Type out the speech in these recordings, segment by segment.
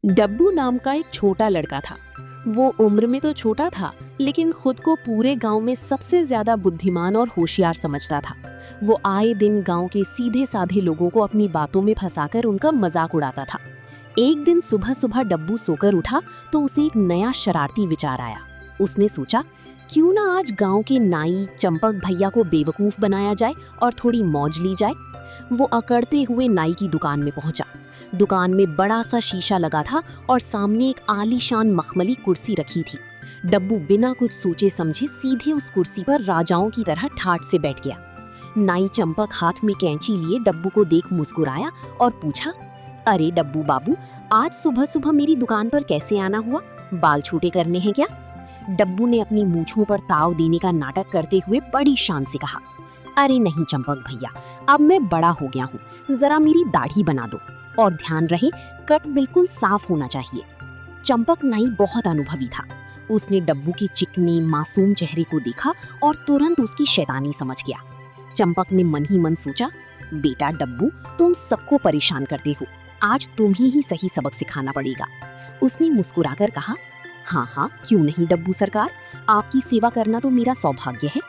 डब्बू नाम का एक छोटा लड़का था। वो उम्र में तो छोटा था, लेकिन खुद को पूरे गांव में सबसे ज्यादा बुद्धिमान और होशियार समझता था। वो आए दिन गांव के सीधे साधे लोगों को अपनी बातों में फंसाकर उनका मजाक उड़ाता था। एक दिन सुबह सुबह डब्बू सोकर उठा तो उसे एक नया शरारती विचार आया। उसने सोचा, क्यों ना आज गांव के नाई चंपक भैया को बेवकूफ बनाया जाए और थोड़ी मौज ली जाए। वो अकड़ते हुए नाई की दुकान में पहुंचा। दुकान में बड़ा सा शीशा लगा था और सामने एक आलीशान मखमली कुर्सी रखी थी। डब्बू बिना कुछ सोचे समझे सीधे उस कुर्सी पर राजाओं की तरह ठाठ से बैठ गया। नाई चंपक हाथ में कैंची लिए डब्बू को देख मुस्कुराया और पूछा, अरे डब्बू बाबू, आज सुबह सुबह मेरी दुकान पर कैसे आना हुआ? बाल छोटे करने हैं क्या? डब्बू ने अपनी मूंछों पर ताव देने का नाटक करते हुए बड़ी शान से कहा, अरे नहीं चंपक भैया, अब मैं बड़ा हो गया हूँ, जरा मेरी दाढ़ी बना दो और ध्यान रहे कट बिल्कुल साफ होना चाहिए। चंपक नाई बहुत अनुभवी था। उसने डब्बू के चिकने मासूम चेहरे को देखा और तुरंत उसकी शैतानी समझ गया। चंपक ने मन ही मन सोचा, बेटा डब्बू, तुम सबको परेशान करते हो, आज तुम्हें ही सही सबक सिखाना पड़ेगा। उसने मुस्कुराकर कहा, हाँ हाँ क्यों नहीं डब्बू सरकार, आपकी सेवा करना तो मेरा सौभाग्य है।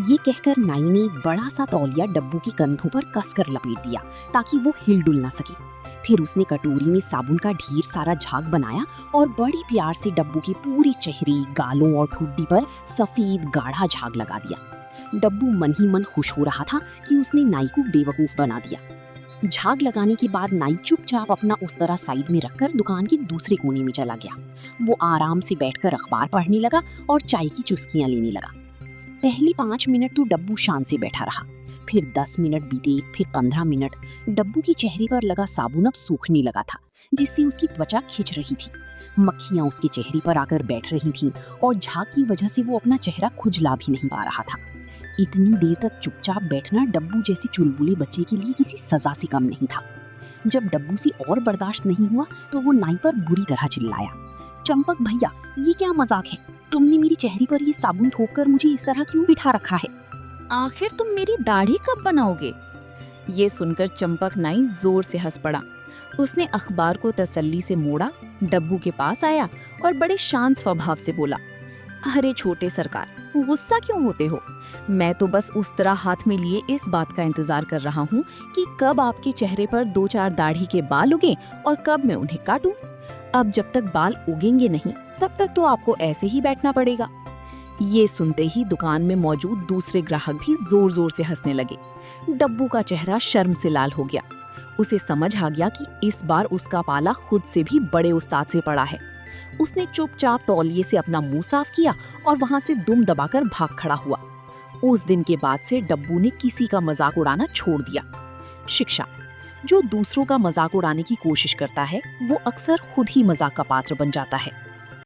ये कहकर नाई ने एक बड़ा सा तौलिया डब्बू के कंधों पर कसकर लपेट दिया ताकि वो हिल डुल ना सके। फिर उसने कटोरी में साबुन का ढेर सारा झाग बनाया और बड़ी प्यार से डब्बू की पूरी चेहरे, गालों और ठुड्डी पर सफेद गाढ़ा झाग लगा दिया। डब्बू मन ही मन खुश हो रहा था कि उसने नाई को बेवकूफ बना दिया। झाग लगाने के बाद नाई चुपचाप अपना उस तरह साइड में रखकर दुकान के दूसरे कोने में चला गया। वो आराम से बैठकर अखबार पढ़ने लगा और चाय की चुस्कियां लेने लगा। पहले 5 मिनट तो डब्बू शान से बैठा रहा, फिर 10 मिनट बीते, फिर 15 मिनट। डब्बू के चेहरे पर लगा साबुन अब सूखने लगा था, जिससे उसकी त्वचा खिंच रही थी। मक्खियां उसके चेहरे पर आकर बैठ रही थीं और झाग की वजह से वो अपना चेहरा खुजला भी नहीं पा रहा था। इतनी देर तक चुपचाप बैठना डब्बू जैसे चुलबुले बच्चे के लिए किसी सजा से कम नहीं था। जब डब्बू से और बर्दाश्त नहीं हुआ तो वो नाई पर बुरी तरह चिल्लाया, चंपक भैया, ये क्या मजाक है? तुमने मेरे चेहरे पर ये साबुन थोपकर मुझे इस तरह क्यों बिठा रखा है? आखिर तुम मेरी दाढ़ी कब बनाओगे? ये सुनकर चंपक नाई जोर से हंस पड़ा। उसने अखबार को तसल्ली से मोड़ा, डब्बू के पास आया और बड़े शांत स्वभाव से बोला, अरे छोटे सरकार, गुस्सा क्यों होते हो? मैं तो बस उस तरह हाथ में लिए इस बात का इंतजार कर रहा हूँ कि कब आपके चेहरे पर 2-4 दाढ़ी के बाल उगे और कब मैं उन्हें काटूं। अब जब तक बाल उगेंगे नहीं तब तक तो आपको ऐसे ही बैठना पड़ेगा। ये सुनते ही दुकान में मौजूद दूसरे ग्राहक भी जोर जोर से हंसने लगे। डब्बू का चेहरा शर्म से लाल हो गया। उसे समझ आ गया कि इस बार उसका पाला खुद से भी बड़े उस्ताद से पड़ा है। उसने चुपचाप तौलिए से अपना मुंह साफ किया और वहां से दुम दबाकर भाग खड़ा हुआ। उस दिन के बाद से डब्बू ने किसी का मजाक उड़ाना छोड़ दिया। शिक्षा: जो दूसरों का मजाक उड़ाने की कोशिश करता है वो अक्सर खुद ही मजाक का पात्र बन जाता है।